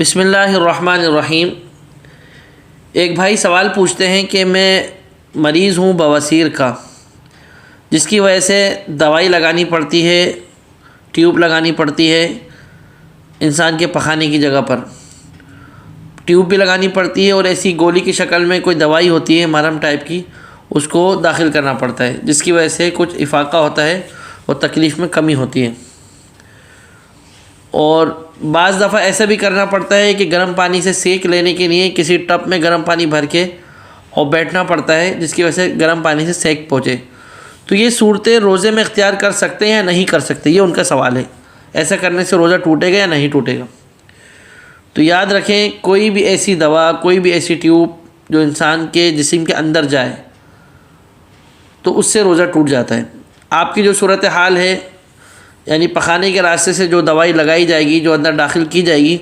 بسم اللہ الرحمن الرحیم۔ ایک بھائی سوال پوچھتے ہیں کہ میں مریض ہوں بواسیر کا، جس کی وجہ سے دوائی لگانی پڑتی ہے، ٹیوب لگانی پڑتی ہے انسان کے پخانے کی جگہ پر، ٹیوب بھی لگانی پڑتی ہے اور ایسی گولی کی شکل میں کوئی دوائی ہوتی ہے مرہم ٹائپ کی، اس کو داخل کرنا پڑتا ہے، جس کی وجہ سے کچھ افاقہ ہوتا ہے اور تکلیف میں کمی ہوتی ہے۔ اور بعض دفعہ ایسا بھی کرنا پڑتا ہے کہ گرم پانی سے سیک لینے کے لیے کسی ٹب میں گرم پانی بھر کے اور بیٹھنا پڑتا ہے، جس کی وجہ سے گرم پانی سے سیک پہنچے۔ تو یہ صورتیں روزے میں اختیار کر سکتے ہیں یا نہیں کر سکتے، یہ ان کا سوال ہے۔ ایسا کرنے سے روزہ ٹوٹے گا یا نہیں ٹوٹے گا؟ تو یاد رکھیں، کوئی بھی ایسی دوا، کوئی بھی ایسی ٹیوب جو انسان کے جسم کے اندر جائے تو اس سے روزہ ٹوٹ جاتا ہے۔ آپ کی جو صورتحال ہے، یعنی پخانے کے راستے سے جو دوائی لگائی جائے گی، جو اندر داخل کی جائے گی،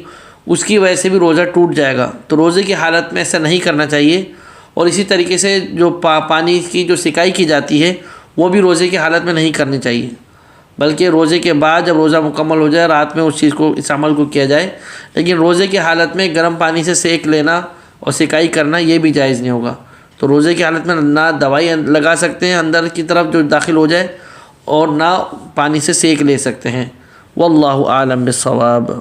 اس کی وجہ سے بھی روزہ ٹوٹ جائے گا۔ تو روزے کی حالت میں ایسا نہیں کرنا چاہیے۔ اور اسی طریقے سے جو پانی کی جو سکائی کی جاتی ہے، وہ بھی روزے کی حالت میں نہیں کرنی چاہیے، بلکہ روزے کے بعد جب روزہ مکمل ہو جائے، رات میں اس چیز کو، اس عمل کو کیا جائے۔ لیکن روزے کی حالت میں گرم پانی سے سیک لینا اور سکائی کرنا یہ بھی جائز نہیں ہوگا۔ تو روزے کی حالت میں نہ دوائی لگا سکتے ہیں اندر کی طرف جو داخل ہو جائے، اور نہ پانی سے سیک لے سکتے ہیں۔ واللہ اعلم بالصواب۔